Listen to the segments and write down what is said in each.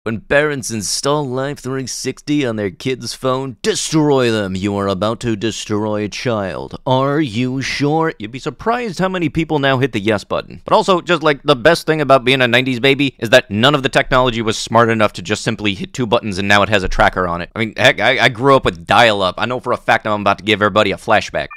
When parents install Life 360 on their kid's phone, destroy them. You are about to destroy a child. Are you sure? You'd be surprised how many people now hit the yes button. But also, just like the best thing about being a 90s baby is that none of the technology was smart enough to just simply hit two buttons and now it has a tracker on it. I mean, heck, I grew up with dial-up. I know for a fact I'm about to give everybody a flashback.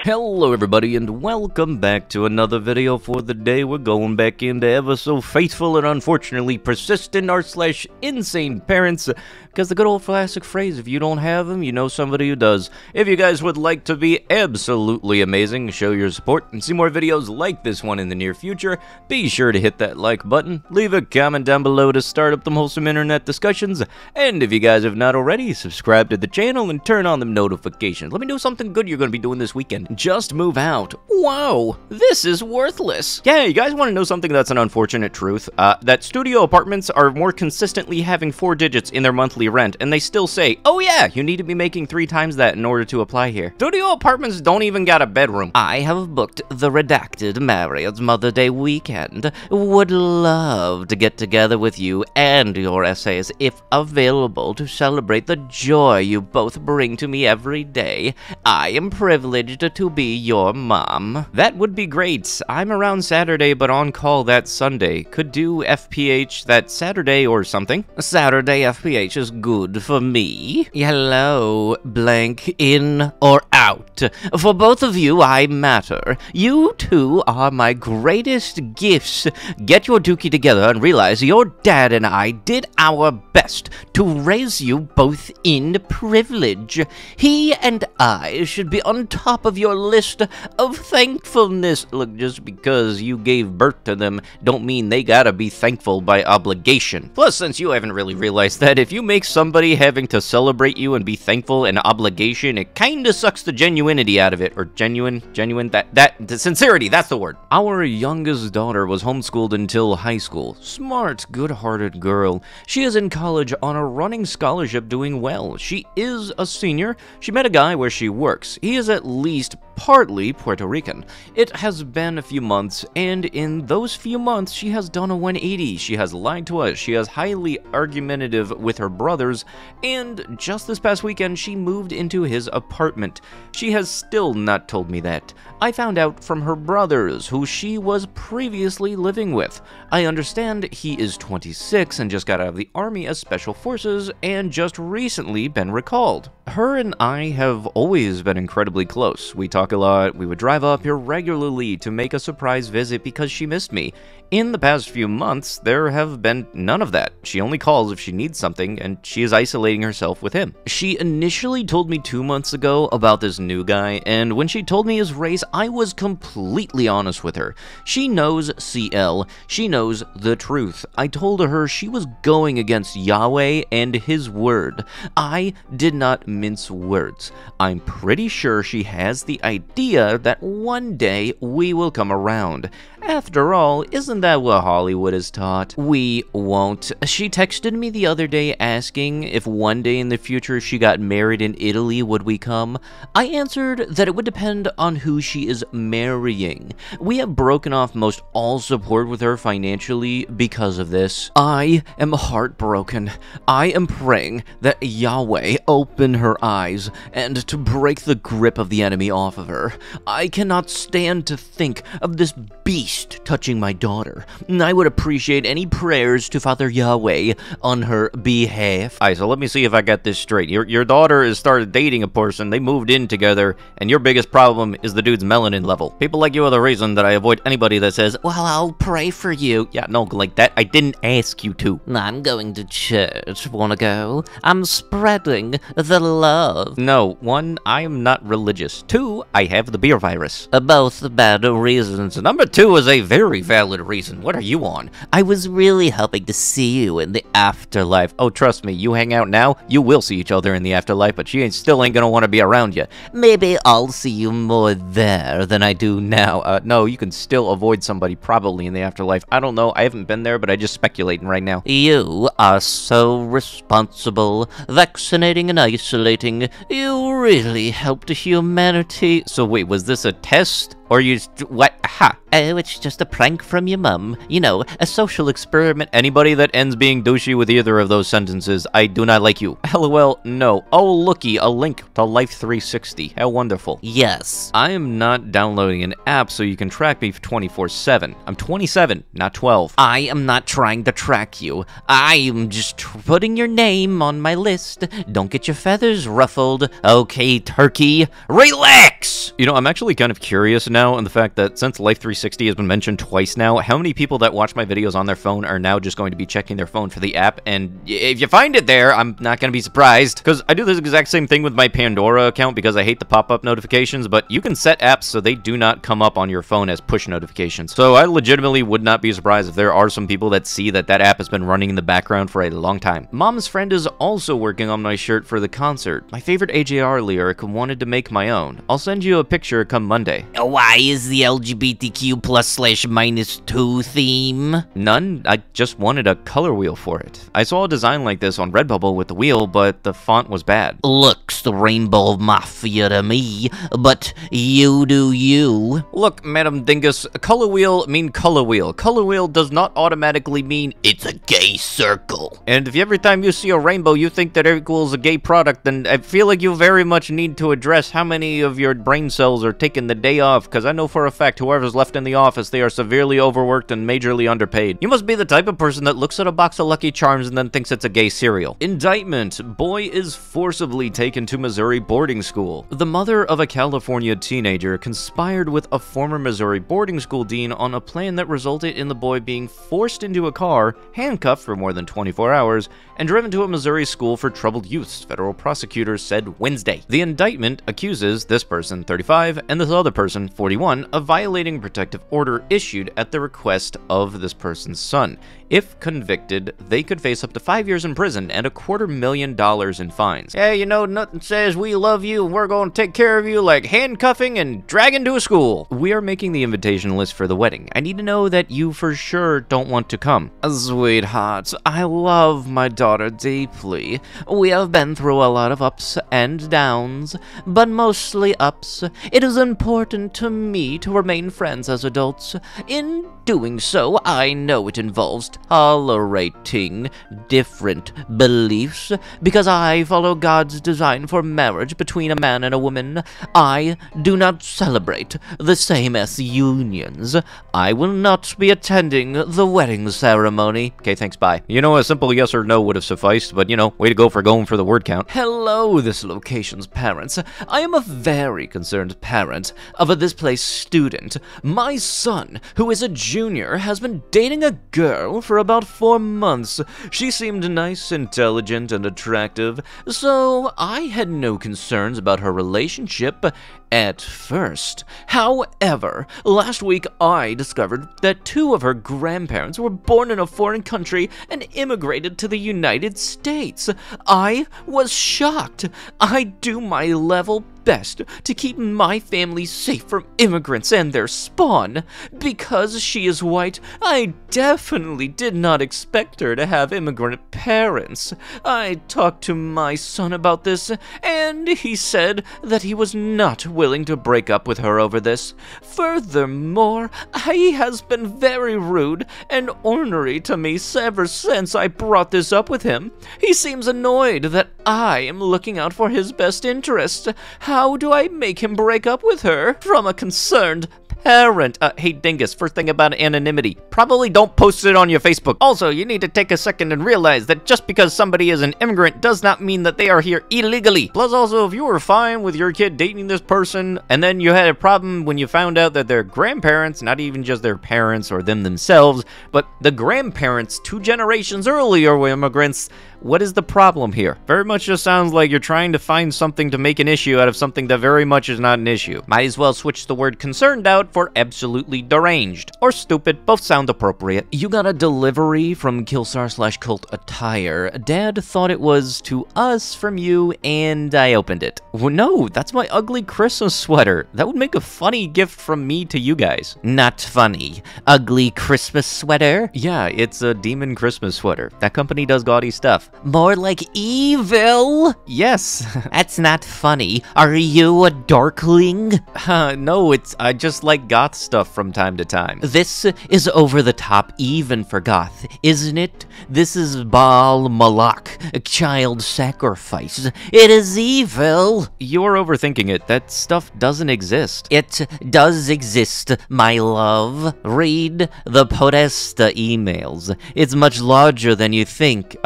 Hello everybody and welcome back to another video for the day. We're going back into ever so faithful and unfortunately persistent /insane parents, because the good old classic phrase, if you don't have them, you know somebody who does. If you guys would like to be absolutely amazing, show your support, and see more videos like this one in the near future, be sure to hit that like button, leave a comment down below to start up them wholesome internet discussions, and if you guys have not already, subscribe to the channel and turn on them notifications. Let me know something good you're going to be doing this weekend. Just move out. Wow, this is worthless. Yeah, you guys want to know something that's an unfortunate truth? That studio apartments are more consistently having 4 digits in their monthly rent, and they still say, oh yeah, you need to be making 3 times that in order to apply here. Studio apartments don't even got a bedroom. I have booked the redacted Marriott's Mother Day weekend. Would love to get together with you and your essays, if available, to celebrate the joy you both bring to me every day. I am privileged to be your mom. That would be great. I'm around Saturday, but on call that Sunday. Could do FPH that Saturday or something. Saturday FPH is good for me. Hello, blank, in or out. For both of you, I matter. You two are my greatest gifts. Get your dookie together and realize your dad and I did our best to raise you both in privilege. He and I should be on top of your list of thankfulness. Look, just because you gave birth to them don't mean they gotta be thankful by obligation. Plus, since you haven't really realized that, if you make somebody having to celebrate you and be thankful an obligation, it kinda sucks the genuinity out of it. Or the sincerity, that's the word. Our youngest daughter was homeschooled until high school. Smart, good-hearted girl. She is in college on a running scholarship doing well. She is a senior. She met a guy where she works. He is at least partly Puerto Rican. It has been a few months, and in those few months, she has done a 180. She has lied to us, she is highly argumentative with her brothers, and just this past weekend, she moved into his apartment. She has still not told me that. I found out from her brothers, who she was previously living with. I understand he is 26 and just got out of the army as special forces, and just recently been recalled. Her and I have always been incredibly close. We talk a lot. We would drive up here regularly to make a surprise visit because she missed me. In the past few months, there have been none of that. She only calls if she needs something, and she is isolating herself with him. She initially told me 2 months ago about this new guy, and when she told me his race, I was completely honest with her. She knows CL. She knows the truth. I told her she was going against Yahweh and his word. I did not mince words. I'm pretty sure she has the idea that one day we will come around. After all, isn't that what Hollywood is taught? We won't. She texted me the other day asking if one day in the future she got married in Italy, would we come? I answered that it would depend on who she is marrying. We have broken off most all support with her financially because of this. I am heartbroken. I am praying that Yahweh open her eyes and to break the grip of the enemy off of her. I cannot stand to think of this beast touching my daughter. I would appreciate any prayers to Father Yahweh on her behalf. Alright, so let me see if I got this straight. Your daughter has started dating a person, they moved in together, and your biggest problem is the dude's melanin level. People like you are the reason that I avoid anybody that says, well, I'll pray for you. Yeah, no, like that. I didn't ask you to. I'm going to church. Wanna go? I'm spreading the love. No, 1, I am not religious. 2, I have the beer virus. Both bad reasons. Number 2 is a very valid reason. What are you on? I was really hoping to see you in the afterlife. Oh, trust me, you hang out now, you will see each other in the afterlife, but she still ain't gonna want to be around you. Maybe I'll see you more there than I do now. No, you can still avoid somebody probably in the afterlife. I don't know, I haven't been there, but I just speculating right now. You are so responsible, vaccinating and isolating. You really helped humanity. So wait, was this a test? Or what? Ha! Oh, it's just a prank from your mum. You know, a social experiment. Anybody that ends being douchey with either of those sentences, I do not like you. LOL, no. Oh, looky, a link to Life 360. How wonderful. Yes. I am not downloading an app so you can track me 24/7. I'm 27, not 12. I am not trying to track you. I am just putting your name on my list. Don't get your feathers ruffled. Okay, turkey. Relax! You know, I'm actually kind of curious now in the fact that since Life 360 has been mentioned twice now, how many people that watch my videos on their phone are now just going to be checking their phone for the app? And if you find it there, I'm not going to be surprised. Because I do this exact same thing with my Pandora account because I hate the pop-up notifications, but you can set apps so they do not come up on your phone as push notifications. So I legitimately would not be surprised if there are some people that see that that app has been running in the background for a long time. Mom's friend is also working on my shirt for the concert. My favorite AJR lyric wanted to make my own. I'll send you a picture come Monday. Why is the LGBTQ+/-2 theme? None. I just wanted a color wheel for it. I saw a design like this on Redbubble with the wheel, but the font was bad. Looks the Rainbow Mafia to me, but you do you. Look, Madam Dingus, color wheel mean color wheel. Color wheel does not automatically mean it's a gay circle. And if every time you see a rainbow you think that it equals a gay product, then I feel like you very much need to address how many of your brain cells are taking the day off, because I know for a fact whoever's left in the office, they are severely overworked and majorly underpaid. You must be the type of person that looks at a box of Lucky Charms and then thinks it's a gay cereal. Indictment. Boy is forcibly taken to Missouri boarding school. The mother of a California teenager conspired with a former Missouri boarding school dean on a plan that resulted in the boy being forced into a car, handcuffed for more than 24 hours, and driven to a Missouri school for troubled youths, federal prosecutors said Wednesday. The indictment accuses this person, 35, and this other person, 41, of violating a protective order issued at the request of this person's son. If convicted, they could face up to 5 years in prison and $250,000 in fines. Yeah, you know, nothing says we love you and we're going to take care of you like handcuffing and dragging to a school. We are making the invitation list for the wedding. I need to know that you for sure don't want to come. Sweetheart, I love my daughter deeply. We have been through a lot of ups and downs, but mostly ups. It is important to me to remain friends as adults. In doing so, I know it involves tolerating different beliefs, because I follow God's design for marriage between a man and a woman. I do not celebrate the same-sex unions. I will not be attending the wedding ceremony. Okay, thanks, bye. You know, a simple yes or no would have sufficed, but you know, way to go for going for the word count. Hello, this location's parents. I am a very concerned parent of a this place student. My son, who is a junior, has been dating a girl for about 4 months. She seemed nice, intelligent, and attractive, so I had no concerns about her relationship at first. However, last week I discovered that 2 of her grandparents were born in a foreign country and immigrated to the United States. I was shocked. I do my level best to keep my family safe from immigrants and their spawn. Because she is white, I definitely did not expect her to have immigrant parents. I talked to my son about this, and he said that he was not willing to break up with her over this. Furthermore, he has been very rude and ornery to me ever since I brought this up with him. He seems annoyed that I am looking out for his best interest. How do I make him break up with her? From a concerned parent. Hey Dingus, first thing about anonymity. Probably don't post it on your Facebook. Also, you need to take a second and realize that just because somebody is an immigrant does not mean that they are here illegally. Plus also, if you were fine with your kid dating this person, and then you had a problem when you found out that their grandparents, not even just their parents or them themselves, but the grandparents 2 generations earlier were immigrants, what is the problem here? Very much just sounds like you're trying to find something to make an issue out of something that very much is not an issue. Might as well switch the word concerned out for absolutely deranged. Or stupid, both sound appropriate. You got a delivery from Killstar/Cult Attire. Dad thought it was to us from you, and I opened it. Well, no, that's my ugly Christmas sweater. That would make a funny gift from me to you guys. Not funny. Ugly Christmas sweater? Yeah, it's a demon Christmas sweater. That company does gaudy stuff. More like evil? Yes. That's not funny. Are you a darkling? No, I just like like goth stuff from time to time. This is over the top even for goth, isn't it? This is Baal Malak, a child sacrifice. It is evil. You're overthinking it. That stuff doesn't exist. It does exist, my love. Read the Podesta emails. It's much larger than you think.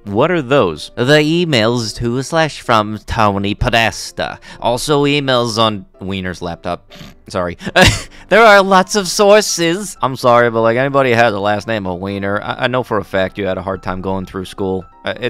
What are those? The emails to/ from Tony Podesta. Also emails on Wiener's laptop. Sorry. There are lots of sources. I'm sorry, but like anybody has a last name of Wiener, I know for a fact you had a hard time going through school.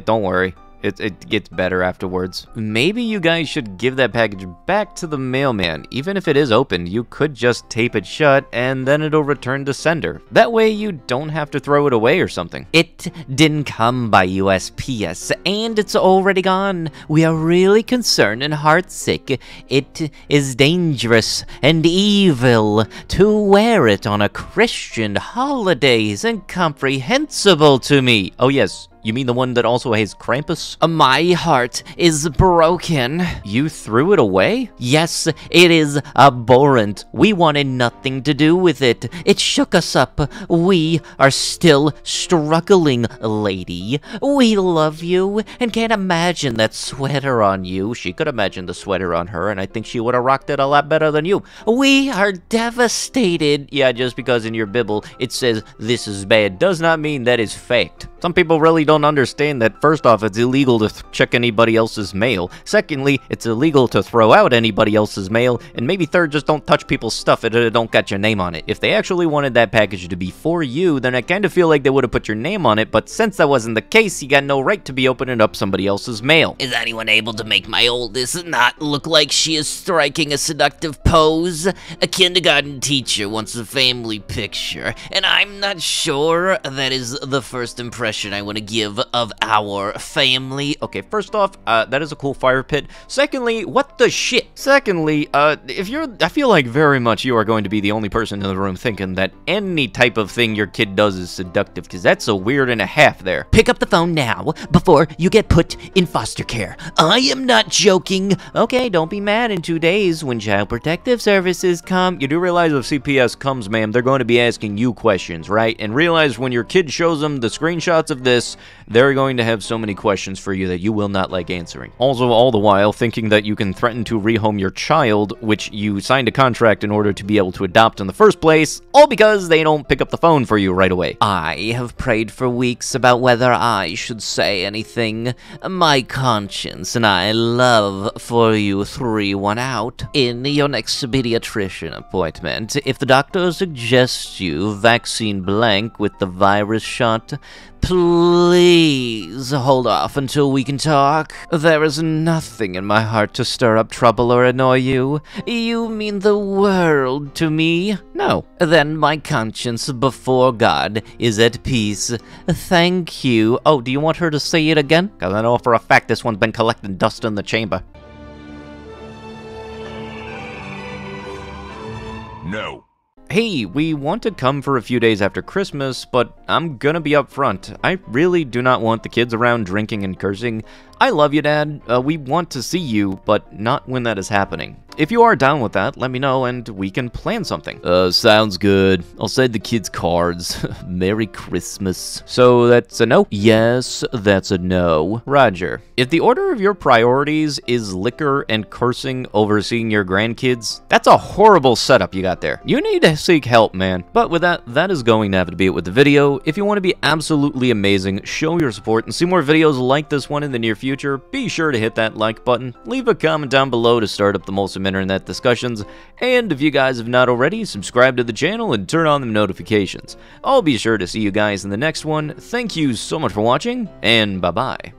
Don't worry. It gets better afterwards. Maybe you guys should give that package back to the mailman. Even if it is opened, you could just tape it shut and then it'll return to sender. That way you don't have to throw it away or something. It didn't come by USPS and it's already gone. We are really concerned and heartsick. It is dangerous and evil to wear it on a Christian holidays, incomprehensible to me. Oh yes. You mean the one that also has Krampus? My heart is broken. You threw it away? Yes, it is abhorrent. We wanted nothing to do with it. It shook us up. We are still struggling, lady. We love you and can't imagine that sweater on you. She could imagine the sweater on her, and I think she would have rocked it a lot better than you. We are devastated. Yeah, just because in your Bible it says this is bad does not mean that is faked. Some people really don't understand that, first off, it's illegal to check anybody else's mail. Secondly, it's illegal to throw out anybody else's mail. And maybe third, just don't touch people's stuff if it don't got your name on it. If they actually wanted that package to be for you, then I kind of feel like they would have put your name on it. But since that wasn't the case, you got no right to be opening up somebody else's mail. Is anyone able to make my oldest not look like she is striking a seductive pose? A kindergarten teacher wants a family picture, and I'm not sure that is the first impression I want to give of our family. Okay, first off, that is a cool fire pit. Secondly, what the shit? Secondly, I feel like very much you are going to be the only person in the room thinking that any type of thing your kid does is seductive, because that's a weird and a half there. Pick up the phone now, before you get put in foster care. I am not joking. Okay, don't be mad in 2 days when Child Protective Services come. You do realize if CPS comes, ma'am, they're going to be asking you questions, right? And realize when your kid shows them the screenshots of this, they're going to have so many questions for you that you will not like answering. Also, all the while thinking that you can threaten to rehome your child, which you signed a contract in order to be able to adopt in the first place, all because they don't pick up the phone for you right away. I have prayed for weeks about whether I should say anything. My conscience and I love for you 3-1 out. In your next pediatrician appointment, if the doctor suggests you vaccine blank with the virus shot, please hold off until we can talk. There is nothing in my heart to stir up trouble or annoy you. You mean the world to me. No. Then my conscience before God is at peace. Thank you. Oh, do you want her to say it again? Because I know for a fact this one's been collecting dust in the chamber. No. Hey, we want to come for a few days after Christmas, but I'm gonna be upfront. I really do not want the kids around drinking and cursing. I love you, Dad. We want to see you, but not when that is happening. If you are down with that, let me know and we can plan something. Sounds good. I'll send the kids cards. Merry Christmas. So that's a no? Yes, that's a no. Roger. If the order of your priorities is liquor and cursing over seeing your grandkids, that's a horrible setup you got there. You need to seek help, man. But with that, that is going to have to be it with the video. If you want to be absolutely amazing, show your support, and see more videos like this one in the near future, be sure to hit that like button, leave a comment down below to start up the Molesome Internet discussions, and if you guys have not already, subscribe to the channel and turn on the notifications. I'll be sure to see you guys in the next one. Thank you so much for watching, and bye-bye.